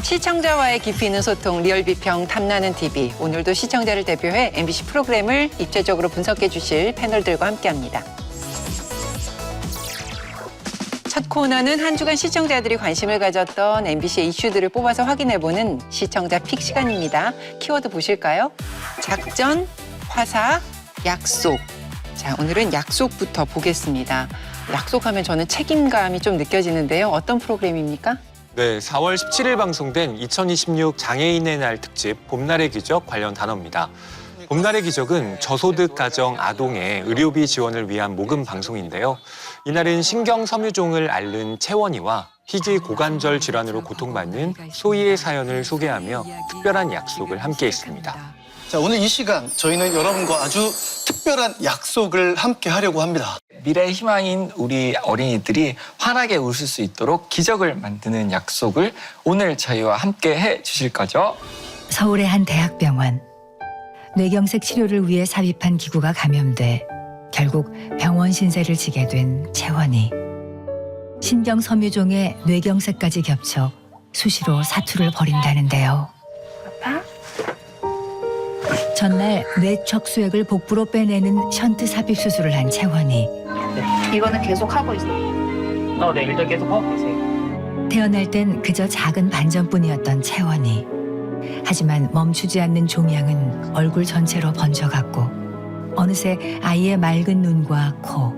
시청자와의 깊이 있는 소통, 리얼비평 탐나는 TV. 오늘도 시청자를 대표해 MBC 프로그램을 입체적으로 분석해 주실 패널들과 함께합니다. 첫 코너는 한 주간 시청자들이 관심을 가졌던 MBC의 이슈들을 뽑아서 확인해보는 시청자 픽 시간입니다. 키워드 보실까요? 작전, 화사, 약속. 자, 오늘은 약속부터 보겠습니다. 약속하면 저는 책임감이 좀 느껴지는데요. 어떤 프로그램입니까? 네, 4월 17일 방송된 2026 장애인의 날 특집 봄날의 기적 관련 단어입니다. 봄날의 기적은 저소득 가정 아동의 의료비 지원을 위한 모금 방송인데요. 이날은 신경섬유종을 앓는 채원이와 희귀 고관절 질환으로 고통받는 소희의 사연을 소개하며 특별한 약속을 함께 했습니다. 자, 오늘 이 시간 저희는 여러분과 아주 특별한 약속을 함께 하려고 합니다. 미래의 희망인 우리 어린이들이 환하게 웃을 수 있도록 기적을 만드는 약속을 오늘 저희와 함께 해 주실 거죠? 서울의 한 대학병원. 뇌경색 치료를 위해 삽입한 기구가 감염돼 결국 병원 신세를 지게 된 채원이. 신경섬유종에 뇌경색까지 겹쳐 수시로 사투를 벌인다는데요. 전날 뇌척수액을 복부로 빼내는 션트 삽입 수술을 한 채원이. 이거는 계속 하고 있어. 네, 일단 계속 하고 계세요. 태어날 땐 그저 작은 반전뿐이었던 채원이. 하지만 멈추지 않는 종양은 얼굴 전체로 번져갔고 어느새 아이의 맑은 눈과 코,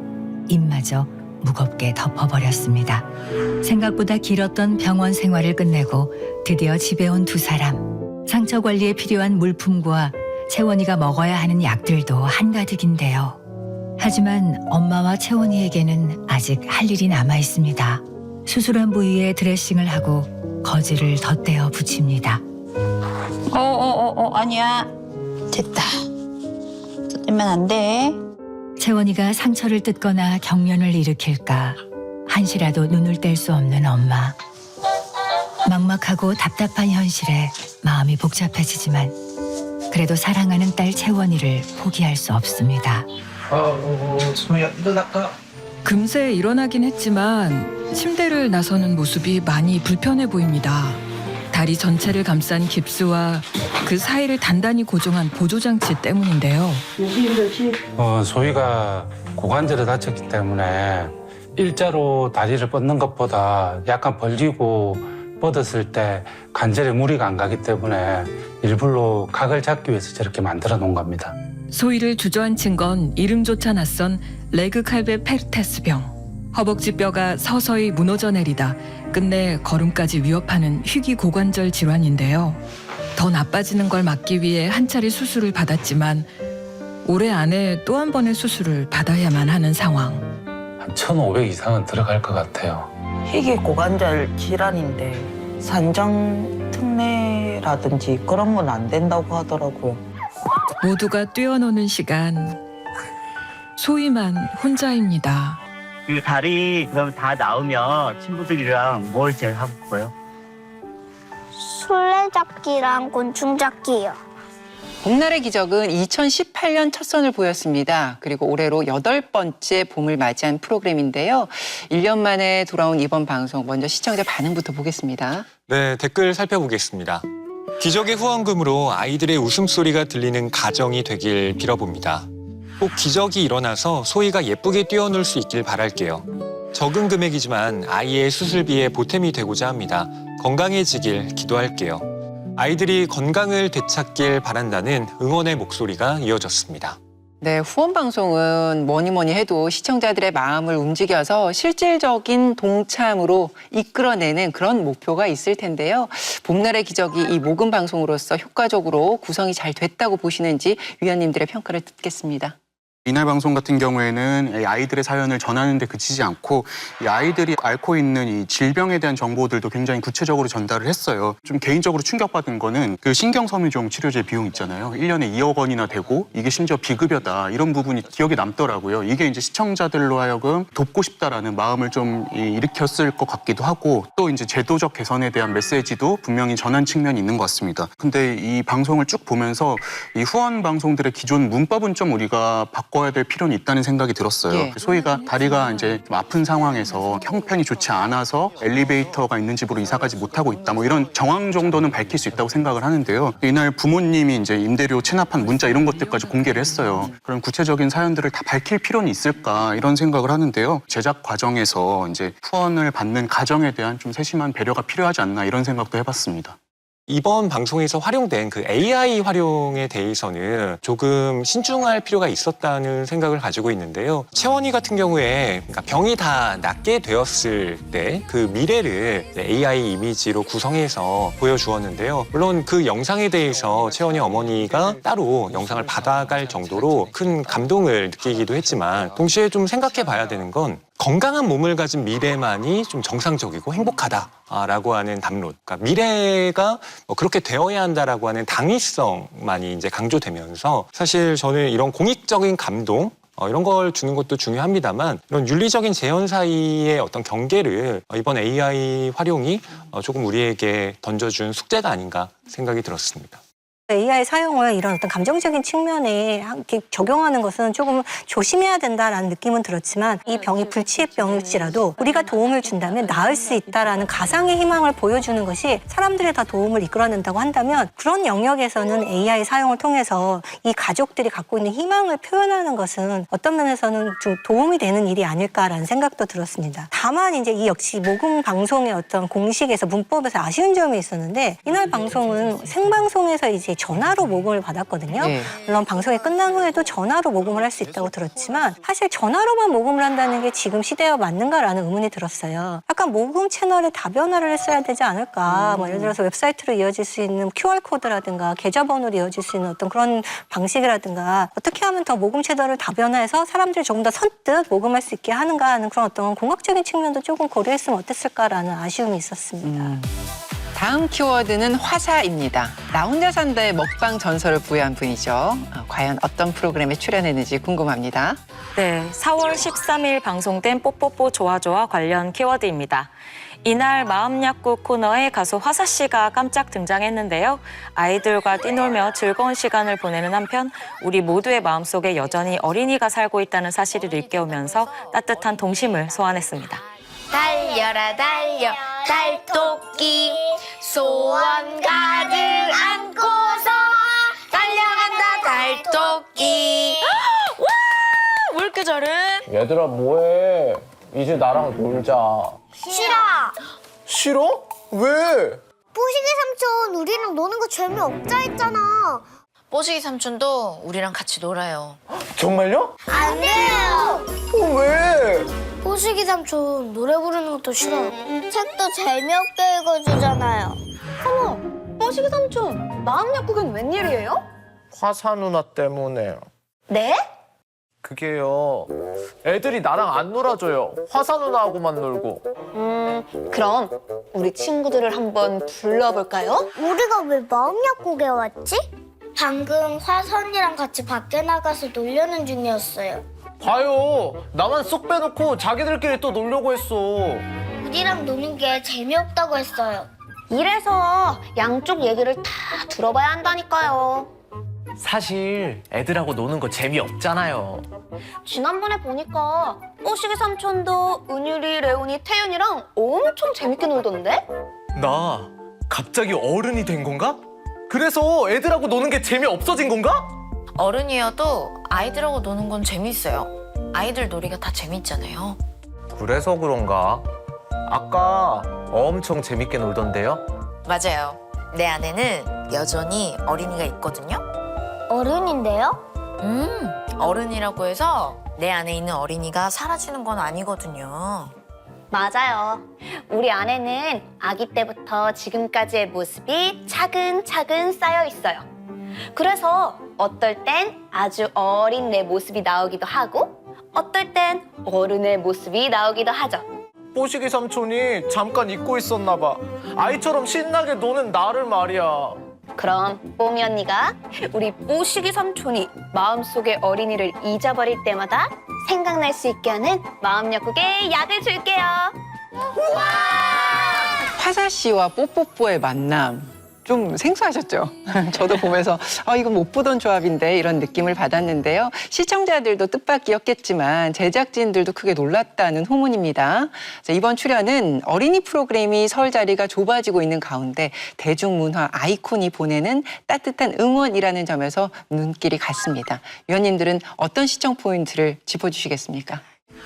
입마저 무겁게 덮어버렸습니다. 생각보다 길었던 병원 생활을 끝내고 드디어 집에 온 두 사람. 상처 관리에 필요한 물품과 채원이가 먹어야 하는 약들도 한가득인데요. 하지만 엄마와 채원이에게는 아직 할 일이 남아 있습니다. 수술한 부위에 드레싱을 하고 거즈를 덧대어 붙입니다. 아니야. 됐다. 뜯으면 안 돼. 채원이가 상처를 뜯거나 경련을 일으킬까 한시라도 눈을 뗄 수 없는 엄마. 막막하고 답답한 현실에 마음이 복잡해지지만 그래도 사랑하는 딸 채원이를 포기할 수 없습니다. 수미야, 일어날까? 금세 일어나긴 했지만 침대를 나서는 모습이 많이 불편해 보입니다. 다리 전체를 감싼 깁스와 그 사이를 단단히 고정한 보조장치 때문인데요. 소희가 고관절에 다쳤기 때문에 일자로 다리를 뻗는 것보다 약간 벌리고 뻗었을 때 관절에 무리가 안 가기 때문에 일부러 각을 잡기 위해서 저렇게 만들어 놓은 겁니다. 소희를 주저앉힌 건 이름조차 낯선 레그 칼베 페르테스병. 허벅지 뼈가 서서히 무너져 내리다 끝내 걸음까지 위협하는 희귀 고관절 질환인데요. 더 나빠지는 걸 막기 위해 한 차례 수술을 받았지만 올해 안에 또 한 번의 수술을 받아야만 하는 상황. 한 1,500 이상은 들어갈 것 같아요. 희귀 고관절 질환인데 산정 특례라든지 그런 건 안 된다고 하더라고요. 모두가 뛰어노는 시간. 소희만 혼자입니다. 그 다리 그럼 다 나오면 친구들이랑 뭘 제일 하고 싶어요? 술래잡기랑 곤충잡기요. 봄날의 기적은 2018년 첫 선을 보였습니다. 그리고 올해로 8번째 봄을 맞이한 프로그램인데요. 1년 만에 돌아온 이번 방송, 먼저 시청자 반응부터 보겠습니다. 네, 댓글 살펴보겠습니다. 기적의 후원금으로 아이들의 웃음소리가 들리는 가정이 되길 빌어봅니다. 꼭 기적이 일어나서 소희가 예쁘게 뛰어놀 수 있길 바랄게요. 적은 금액이지만 아이의 수술비에 보탬이 되고자 합니다. 건강해지길 기도할게요. 아이들이 건강을 되찾길 바란다는 응원의 목소리가 이어졌습니다. 네, 후원 방송은 뭐니 해도 시청자들의 마음을 움직여서 실질적인 동참으로 이끌어내는 그런 목표가 있을 텐데요. 봄날의 기적이 이 모금 방송으로서 효과적으로 구성이 잘 됐다고 보시는지 위원님들의 평가를 듣겠습니다. 이날 방송 같은 경우에는 아이들의 사연을 전하는 데 그치지 않고 이 아이들이 앓고 있는 이 질병에 대한 정보들도 굉장히 구체적으로 전달을 했어요. 좀 개인적으로 충격받은 거는 그 신경섬유종 치료제 비용 있잖아요. 1년에 2억 원이나 되고 이게 심지어 비급여다. 이런 부분이 기억에 남더라고요. 이게 이제 시청자들로 하여금 돕고 싶다라는 마음을 좀 일으켰을 것 같기도 하고 또 이제 제도적 개선에 대한 메시지도 분명히 전한 측면이 있는 것 같습니다. 근데 이 방송을 쭉 보면서 이 후원 방송들의 기존 문법은 좀 우리가 바꿔 바꿔야 될 필요는 있다는 생각이 들었어요. 예. 소희가 다리가 이제 좀 아픈 상황에서 형편이 좋지 않아서 엘리베이터가 있는 집으로 이사 가지 못하고 있다. 뭐 이런 정황 정도는 밝힐 수 있다고 생각을 하는데요. 이날 부모님이 이제 임대료 체납한 문자 이런 것들까지 공개를 했어요. 그런 구체적인 사연들을 다 밝힐 필요는 있을까 이런 생각을 하는데요. 제작 과정에서 이제 후원을 받는 가정에 대한 좀 세심한 배려가 필요하지 않나 이런 생각도 해봤습니다. 이번 방송에서 활용된 그 AI 활용에 대해서는 조금 신중할 필요가 있었다는 생각을 가지고 있는데요. 채원이 같은 경우에 그러니까 병이 다 낫게 되었을 때 그 미래를 AI 이미지로 구성해서 보여주었는데요. 물론 그 영상에 대해서 채원이 어머니가 따로 영상을 받아갈 정도로 큰 감동을 느끼기도 했지만 동시에 좀 생각해 봐야 되는 건 건강한 몸을 가진 미래만이 좀 정상적이고 행복하다라고 하는 담론. 그러니까 미래가 그렇게 되어야 한다라고 하는 당위성만이 이제 강조되면서 사실 저는 이런 공익적인 감동 이런 걸 주는 것도 중요합니다만 이런 윤리적인 재현 사이의 어떤 경계를 이번 AI 활용이 조금 우리에게 던져준 숙제가 아닌가 생각이 들었습니다. AI 사용을 이런 어떤 감정적인 측면에 함께 적용하는 것은 조금 조심해야 된다라는 느낌은 들었지만 이 병이 불치의 병일지라도 우리가 도움을 준다면 나을 수 있다라는 가상의 희망을 보여주는 것이 사람들의 다 도움을 이끌어낸다고 한다면 그런 영역에서는 AI 사용을 통해서 이 가족들이 갖고 있는 희망을 표현하는 것은 어떤 면에서는 좀 도움이 되는 일이 아닐까라는 생각도 들었습니다. 다만 이제 이 역시 모금 방송의 어떤 공식에서 문법에서 아쉬운 점이 있었는데 이날 방송은 생방송에서 이제 전화로 모금을 받았거든요. 네. 물론 방송이 끝난 후에도 전화로 모금을 할 수 있다고 들었지만 사실 전화로만 모금을 한다는 게 지금 시대와 맞는가라는 의문이 들었어요. 약간 모금 채널에 다변화를 했어야 되지 않을까. 뭐 예를 들어서 웹사이트로 이어질 수 있는 QR코드라든가 계좌번호로 이어질 수 있는 어떤 그런 방식이라든가 어떻게 하면 더 모금 채널을 다변화해서 사람들이 조금 더 선뜻 모금할 수 있게 하는가 하는 그런 어떤 공학적인 측면도 조금 고려했으면 어땠을까라는 아쉬움이 있었습니다. 다음 키워드는 화사입니다. 나 혼자 산다의 먹방 전설을 부여한 분이죠. 과연 어떤 프로그램에 출연했는지 궁금합니다. 네, 4월 13일 방송된 뽀뽀뽀 좋아좋아 관련 키워드입니다. 이날 마음약국 코너에 가수 화사 씨가 깜짝 등장했는데요. 아이들과 뛰놀며 즐거운 시간을 보내는 한편 우리 모두의 마음속에 여전히 어린이가 살고 있다는 사실을 일깨우면서 따뜻한 동심을 소환했습니다. 달려라 달려 달토끼 소원 가득 안고서 달려간다 달토끼. 와! 왜 이렇게 잘해? 얘들아 뭐해? 이제 나랑 놀자. 싫어. 싫어? 왜? 뽀시기 삼촌 우리랑 노는 거 재미없자 했잖아. 뽀시기 삼촌도 우리랑 같이 놀아요. 정말요? 안 돼요. 왜? 뽀시기 삼촌 노래 부르는 것도 싫어요. 책도 재미없게 읽어주잖아요. 어머, 뽀시기 삼촌 마음약국은 웬일이에요? 화사 누나 때문에. 네? 그게요. 애들이 나랑 안 놀아줘요. 화사 누나하고만 놀고. 그럼 우리 친구들을 한번 불러볼까요? 우리가 왜 마음약국에 왔지? 방금 화선이랑 같이 밖에 나가서 놀려는 중이었어요. 봐요. 나만 쏙 빼놓고 자기들끼리 또 놀려고 했어. 우리랑 노는 게 재미없다고 했어요. 이래서 양쪽 얘기를 다 들어봐야 한다니까요. 사실 애들하고 노는 거 재미없잖아요. 지난번에 보니까 뽀시기 삼촌도 은율이, 레온이, 태윤이랑 엄청 재밌게 놀던데? 나 갑자기 어른이 된 건가? 그래서 애들하고 노는 게 재미없어진 건가? 어른이어도 아이들하고 노는 건 재밌어요. 아이들 놀이가 다 재밌잖아요. 그래서 그런가? 아까 엄청 재밌게 놀던데요? 맞아요. 내 안에는 여전히 어린이가 있거든요. 어른인데요? 어른이라고 해서 내 안에 있는 어린이가 사라지는 건 아니거든요. 맞아요. 우리 안에는 아기 때부터 지금까지의 모습이 차근차근 쌓여 있어요. 그래서 어떨 땐 아주 어린 내 모습이 나오기도 하고 어떨 땐 어른의 모습이 나오기도 하죠. 뽀시기 삼촌이 잠깐 잊고 있었나 봐. 아이처럼 신나게 노는 나를 말이야. 그럼 뽀미 언니가 우리 뽀시기 삼촌이 마음속의 어린이를 잊어버릴 때마다 생각날 수 있게 하는 마음약국에 약을 줄게요. 화사 씨와 뽀뽀뽀의 만남. 좀 생소하셨죠? 저도 보면서 이거 못 보던 조합인데 이런 느낌을 받았는데요. 시청자들도 뜻밖이었겠지만 제작진들도 크게 놀랐다는 후문입니다. 자, 이번 출연은 어린이 프로그램이 설 자리가 좁아지고 있는 가운데 대중문화 아이콘이 보내는 따뜻한 응원이라는 점에서 눈길이 갔습니다. 위원님들은 어떤 시청 포인트를 짚어주시겠습니까?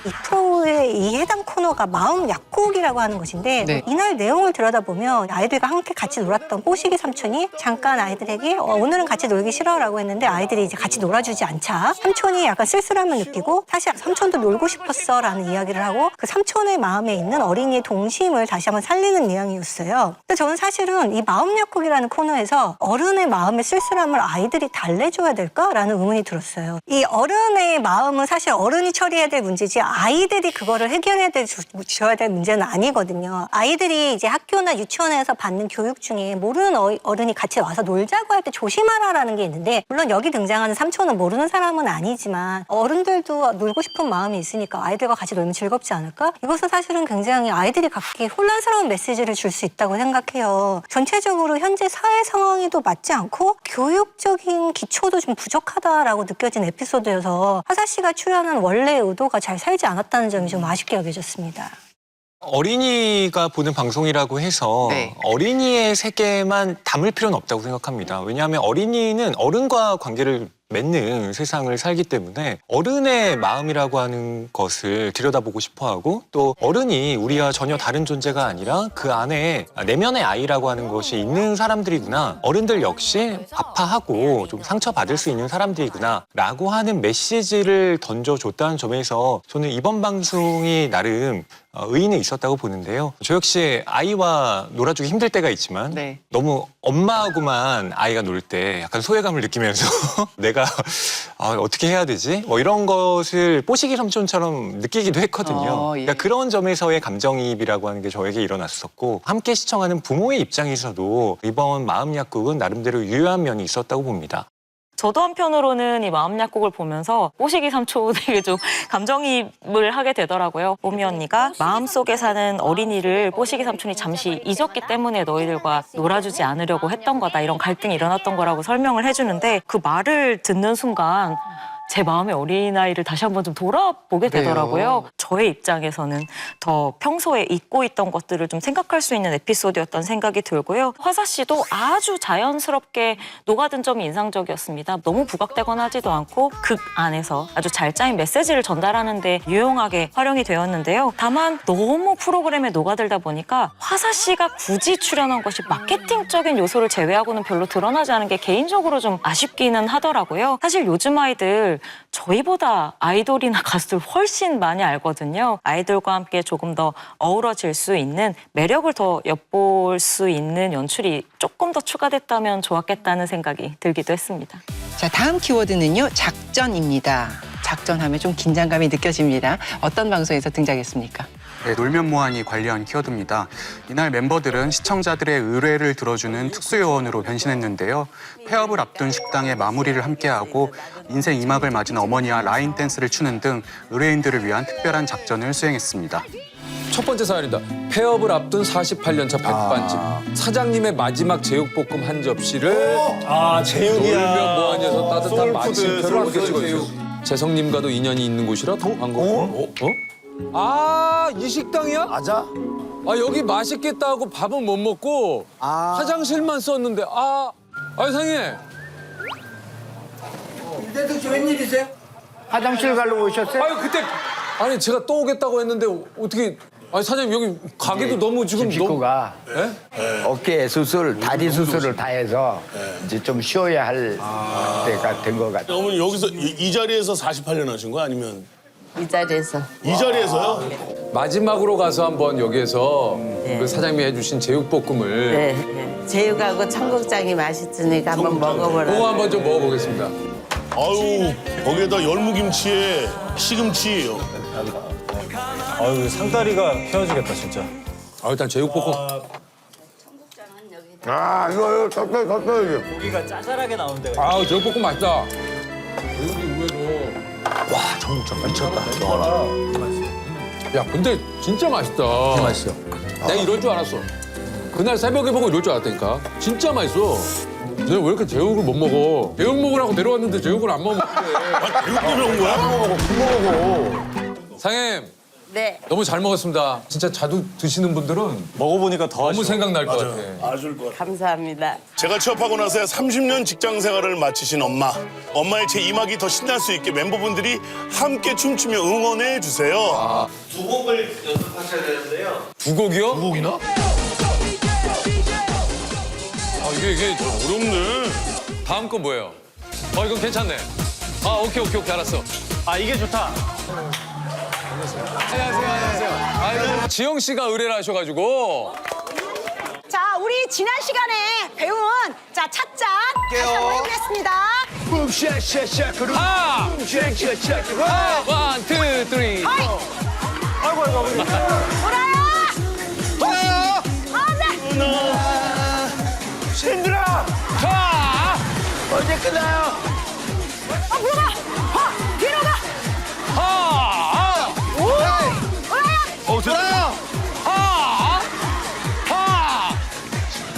이 프로의 이 해당 코너가 마음 약국이라고 하는 것인데 네. 이날 내용을 들여다보면 아이들과 함께 같이 놀았던 뽀시기 삼촌이 잠깐 아이들에게 오늘은 같이 놀기 싫어라고 했는데 아이들이 이제 같이 놀아주지 않자 삼촌이 약간 쓸쓸함을 느끼고 사실 삼촌도 놀고 싶었어라는 이야기를 하고 그 삼촌의 마음에 있는 어린이의 동심을 다시 한번 살리는 내용이었어요. 근데 저는 사실은 이 마음 약국이라는 코너에서 어른의 마음의 쓸쓸함을 아이들이 달래줘야 될까라는 의문이 들었어요. 이 어른의 마음은 사실 어른이 처리해야 될 문제지 아이들이 그거를 줘야 될 문제는 아니거든요. 아이들이 이제 학교나 유치원에서 받는 교육 중에 모르는 어른이 같이 와서 놀자고 할 때 조심하라라는 게 있는데 물론 여기 등장하는 삼촌은 모르는 사람은 아니지만 어른들도 놀고 싶은 마음이 있으니까 아이들과 같이 놀면 즐겁지 않을까? 이것은 사실은 굉장히 아이들이 갖기 혼란스러운 메시지를 줄 수 있다고 생각해요. 전체적으로 현재 사회 상황에도 맞지 않고 교육적인 기초도 좀 부족하다라고 느껴진 에피소드여서 화사 씨가 출연한 원래의 의도가 잘 살지 않았다는 점이 좀 아쉽게 여겨졌습니다. 어린이가 보는 방송이라고 해서 네. 어린이의 세계만 담을 필요는 없다고 생각합니다. 왜냐하면 어린이는 어른과 관계를 맺는 세상을 살기 때문에 어른의 마음이라고 하는 것을 들여다보고 싶어하고 또 어른이 우리와 전혀 다른 존재가 아니라 그 안에 내면의 아이라고 하는 것이 있는 사람들이구나. 어른들 역시 아파하고 좀 상처받을 수 있는 사람들이구나 라고 하는 메시지를 던져줬다는 점에서 저는 이번 방송이 나름 의의는 있었다고 보는데요. 저 역시 아이와 놀아주기 힘들 때가 있지만 네. 너무 엄마하고만 아이가 놀 때 약간 소외감을 느끼면서 내가 어떻게 해야 되지? 뭐 이런 것을 뽀시기 삼촌처럼 느끼기도 했거든요. 예. 그러니까 그런 점에서의 감정이입이라고 하는 게 저에게 일어났었고 함께 시청하는 부모의 입장에서도 이번 마음 약국은 나름대로 유효한 면이 있었다고 봅니다. 저도 한편으로는 이 마음 약국을 보면서 뽀시기 삼촌에게 좀 감정이입을 하게 되더라고요. 뽀미 언니가 마음속에 사는 어린이를 뽀시기 삼촌이 잠시 잊었기 때문에 너희들과 놀아주지 않으려고 했던 거다. 이런 갈등이 일어났던 거라고 설명을 해주는데 그 말을 듣는 순간 제 마음의 어린아이를 다시 한번 좀 돌아보게 되더라고요. 저의 입장에서는 더 평소에 잊고 있던 것들을 좀 생각할 수 있는 에피소드였던 생각이 들고요. 화사 씨도 아주 자연스럽게 녹아든 점이 인상적이었습니다. 너무 부각되거나 하지도 않고 극 안에서 아주 잘 짜인 메시지를 전달하는 데 유용하게 활용이 되었는데요. 다만 너무 프로그램에 녹아들다 보니까 화사 씨가 굳이 출연한 것이 마케팅적인 요소를 제외하고는 별로 드러나지 않은 게 개인적으로 좀 아쉽기는 하더라고요. 사실 요즘 아이들 저희보다 아이돌이나 가수들 훨씬 많이 알거든요. 아이돌과 함께 조금 더 어우러질 수 있는 매력을 더 엿볼 수 있는 연출이 조금 더 추가됐다면 좋았겠다는 생각이 들기도 했습니다. 자, 다음 키워드는요. 작전입니다. 작전하면 좀 긴장감이 느껴집니다. 어떤 방송에서 등장했습니까? 네, 놀면 뭐하니 관련 키워드입니다. 이날 멤버들은 시청자들의 의뢰를 들어주는 특수요원으로 변신했는데요. 폐업을 앞둔 식당의 마무리를 함께하고 인생 2막을 맞은 어머니와 라인 댄스를 추는 등 의뢰인들을 위한 특별한 작전을 수행했습니다. 첫 번째 사연입니다. 폐업을 앞둔 48년차 백반집. 사장님의 마지막 제육볶음 한 접시를 제육이야. 놀면 뭐하니에서 따뜻한 소울푸드, 마침표를 함께 소울푸드 찍어주세요. 재성님과도 인연이 있는 곳이라 더 반가워. 이 식당이야? 맞아. 여기 맛있겠다 하고 밥은 못 먹고 화장실만 썼는데 상님. 이제도 웬일이세요? 화장실 가려고 오셨어요? 그때 제가 또 오겠다고 했는데 어떻게 사장님 여기 가게도 너무 지금 식구가 어깨 수술, 다리 수술을 다 해서 이제 좀 쉬어야 할 때가 된 것 같아요. 어머니 여기서 이 자리에서 48년 하신 거 아니면? 이 자리에서. 이 자리에서요? 마지막으로 가서 한번 여기에서 그 사장님이 해주신 제육볶음을 네. 제육하고 청국장이 맛있으니까 한번 먹어보라. 그거 한번 좀 먹어보겠습니다. 아유, 거기에다 열무김치에 시금치. 상다리가 펴지겠다 진짜. 일단 제육볶음. 이거 섞어요. 고기가 짜잘하게 나오는 데가 제육볶음 맛있다. 제육이 의외로. 청국장 미쳤다. 야, 근데 진짜 맛있다. 진짜 맛있어. 내가 이럴 줄 알았어. 그날 새벽에 보고 이럴 줄 알았다니까. 진짜 맛있어. 내가 왜 이렇게 제육을 못 먹어? 제육 먹으라고 데려왔는데 제육을 안 먹으면 어떡해. 제육 때문에 온 거야? 먹어. 상임. 네. 너무 잘 먹었습니다. 진짜 자주 드시는 분들은 먹어보니까 너무 생각날 것 같아. 아줄 것 같아. 감사합니다. 제가 취업하고 나서야 30년 직장 생활을 마치신 엄마. 엄마의 제 이막이 더 신날 수 있게 멤버분들이 함께 춤추며 응원해 주세요. 두 곡을 연습하셔야 되는데요. 두 곡이요? 두 곡이나? 이게 어렵네. 다음 건 뭐예요? 이건 괜찮네. 오케이 알았어. 이게 좋다. 안녕하세요. 아이고, 지영 씨가 의뢰를 하셔가지고. 자, 우리 지난 시간에 배운 자 찻잔 다시 한번 해보겠습니다. 원, 투, 쓰리. 아이고. 돌아요. 힘들어. 언제 끝나요? 물어봐. 뒤로 가. 돌아요.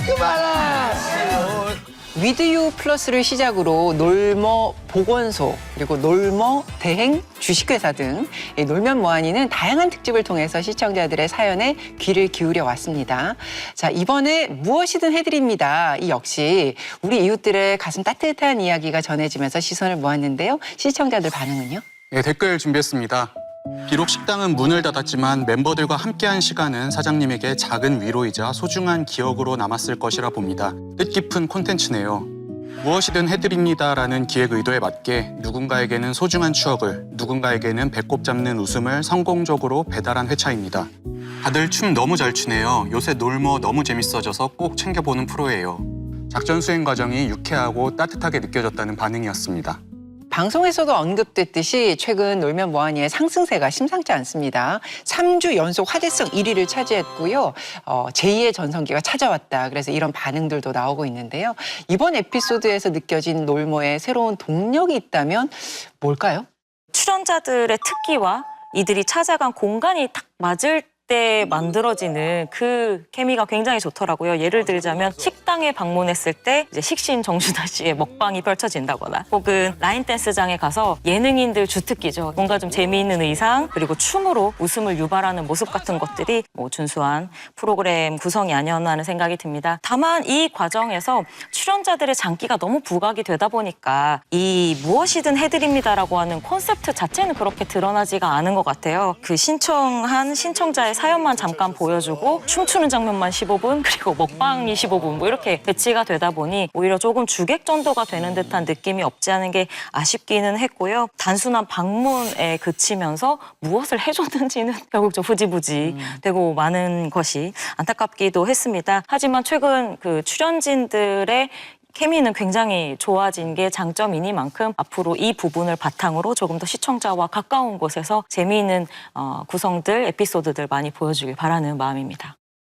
그만해. 위드유 플러스를 시작으로 놀머 보건소 그리고 놀머 대행 주식회사 등 이 놀면 뭐하니는 다양한 특집을 통해서 시청자들의 사연에 귀를 기울여 왔습니다. 자, 이번에 무엇이든 해드립니다. 이 역시 우리 이웃들의 가슴 따뜻한 이야기가 전해지면서 시선을 모았는데요. 시청자들 반응은요? 네, 댓글 준비했습니다. 비록 식당은 문을 닫았지만 멤버들과 함께한 시간은 사장님에게 작은 위로이자 소중한 기억으로 남았을 것이라 봅니다. 뜻깊은 콘텐츠네요. 무엇이든 해드립니다라는 기획 의도에 맞게 누군가에게는 소중한 추억을, 누군가에게는 배꼽 잡는 웃음을 성공적으로 배달한 회차입니다. 다들 춤 너무 잘 추네요. 요새 놀머 너무 재밌어져서 꼭 챙겨보는 프로예요. 작전 수행 과정이 유쾌하고 따뜻하게 느껴졌다는 반응이었습니다. 방송에서도 언급됐듯이 최근 놀면 뭐하니의 상승세가 심상치 않습니다. 3주 연속 화제성 1위를 차지했고요. 제2의 전성기가 찾아왔다. 그래서 이런 반응들도 나오고 있는데요. 이번 에피소드에서 느껴진 놀머의 새로운 동력이 있다면 뭘까요? 출연자들의 특기와 이들이 찾아간 공간이 딱 맞을 때 만들어지는 그 케미가 굉장히 좋더라고요. 예를 들자면 식당에 방문했을 때 이제 식신 정준하 씨의 먹방이 펼쳐진다거나 혹은 라인 댄스장에 가서 예능인들 주특기죠. 뭔가 좀 재미있는 의상 그리고 춤으로 웃음을 유발하는 모습 같은 것들이 준수한 프로그램 구성이 아니었나 하는 생각이 듭니다. 다만 이 과정에서 출연자들의 장기가 너무 부각이 되다 보니까 이 무엇이든 해드립니다라고 하는 콘셉트 자체는 그렇게 드러나지가 않은 것 같아요. 그 신청한 신청자의 사연만 잠깐 보여주고 춤추는 장면만 15분 그리고 먹방이 15분 뭐 이렇게 배치가 되다 보니 오히려 조금 주객 전도가 되는 듯한 느낌이 없지 않은 게 아쉽기는 했고요. 단순한 방문에 그치면서 무엇을 해줬는지는 결국 좀 흐지부지 되고 마는 것이 안타깝기도 했습니다. 하지만 최근 그 출연진들의 케미는 굉장히 좋아진 게 장점이니만큼 앞으로 이 부분을 바탕으로 조금 더 시청자와 가까운 곳에서 재미있는 구성들, 에피소드들 많이 보여주길 바라는 마음입니다.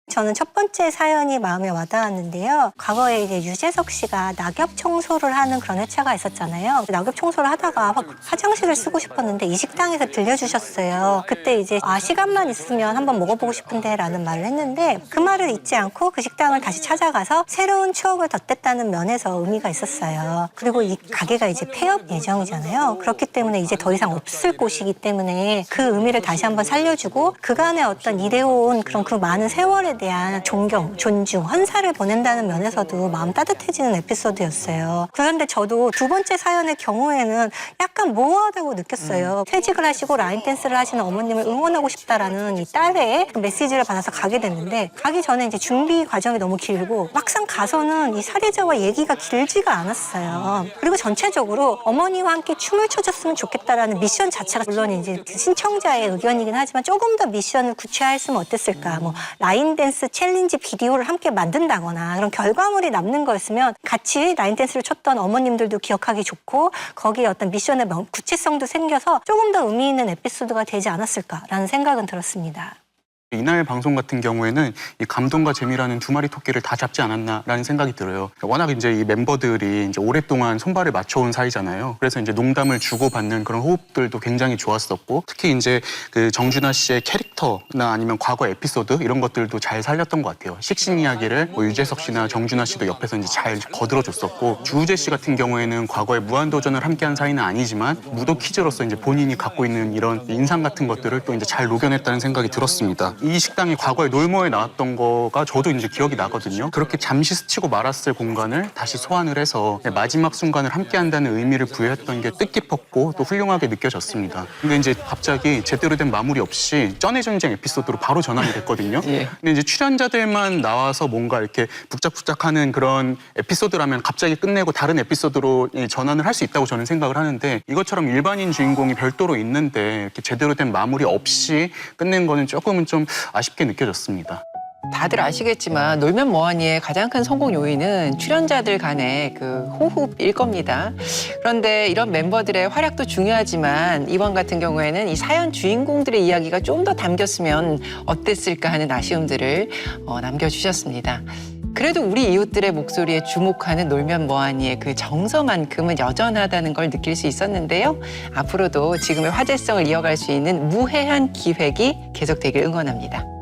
저는 첫 번째 사연이 마음에 와닿았는데요. 과거에 이제 유재석 씨가 낙엽 청소를 하는 그런 회차가 있었잖아요. 낙엽 청소를 하다가 화장실을 쓰고 싶었는데 이 식당에서 들려주셨어요. 그때 이제 시간만 있으면 한번 먹어보고 싶은데 라는 말을 했는데 그 말을 잊지 않고 그 식당을 다시 찾아가서 새로운 추억을 덧댔다는 면에서 의미가 있었어요. 그리고 이 가게가 이제 폐업 예정이잖아요. 그렇기 때문에 이제 더 이상 없을 곳이기 때문에 그 의미를 다시 한번 살려주고 그간의 어떤 일해온 그런 그 많은 세월에 대한 존경, 존중, 헌사를 보낸다는 면에서도 마음 따뜻해지는 에피소드였어요. 그런데 저도 두 번째 사연의 경우에는 약간 모호하다고 느꼈어요. 퇴직을 하시고 라인 댄스를 하시는 어머님을 응원하고 싶다라는 이 딸의 그 메시지를 받아서 가게 됐는데 가기 전에 이제 준비 과정이 너무 길고 막상 가서는 이 사례자와 얘기가 길지가 않았어요. 그리고 전체적으로 어머니와 함께 춤을 춰줬으면 좋겠다라는 미션 자체가 물론 이제 신청자의 의견이긴 하지만 조금 더 미션을 구체화했으면 어땠을까? 뭐 라인 댄스 챌린지 비디오를 함께 만든다거나 그런 결과물이 남는 거였으면 같이 라인 댄스를 췄던 어머님들도 기억하기 좋고 거기에 어떤 미션의 구체성도 생겨서 조금 더 의미 있는 에피소드가 되지 않았을까라는 생각은 들었습니다. 이날 방송 같은 경우에는 이 감동과 재미라는 두 마리 토끼를 다 잡지 않았나라는 생각이 들어요. 워낙 이제 이 멤버들이 이제 오랫동안 손발을 맞춰온 사이잖아요. 그래서 이제 농담을 주고받는 그런 호흡들도 굉장히 좋았었고, 특히 이제 그 정준하 씨의 캐릭터나 아니면 과거 에피소드 이런 것들도 잘 살렸던 것 같아요. 식신 이야기를 뭐 유재석 씨나 정준하 씨도 옆에서 이제 잘 거들어줬었고, 주우재 씨 같은 경우에는 과거에 무한도전을 함께한 사이는 아니지만 무도 퀴즈로서 이제 본인이 갖고 있는 이런 인상 같은 것들을 또 이제 잘 녹여냈다는 생각이 들었습니다. 이 식당이 과거에 놀모에 나왔던 거가 저도 이제 기억이 나거든요. 그렇게 잠시 스치고 말았을 공간을 다시 소환을 해서 마지막 순간을 함께한다는 의미를 부여했던 게 뜻깊었고 또 훌륭하게 느껴졌습니다. 근데 이제 갑자기 제대로 된 마무리 없이 쩐의 전쟁 에피소드로 바로 전환이 됐거든요. 근데 이제 출연자들만 나와서 뭔가 이렇게 북적북적하는 그런 에피소드라면 갑자기 끝내고 다른 에피소드로 전환을 할 수 있다고 저는 생각을 하는데, 이것처럼 일반인 주인공이 별도로 있는데 이렇게 제대로 된 마무리 없이 끝낸 거는 조금은 좀 아쉽게 느껴졌습니다. 다들 아시겠지만 놀면 뭐하니의 가장 큰 성공 요인은 출연자들 간의 그 호흡일 겁니다. 그런데 이런 멤버들의 활약도 중요하지만 이번 같은 경우에는 이 사연 주인공들의 이야기가 좀 더 담겼으면 어땠을까 하는 아쉬움들을 남겨주셨습니다. 그래도 우리 이웃들의 목소리에 주목하는 놀면 뭐하니의 그 정서만큼은 여전하다는 걸 느낄 수 있었는데요. 앞으로도 지금의 화제성을 이어갈 수 있는 무해한 기획이 계속되길 응원합니다.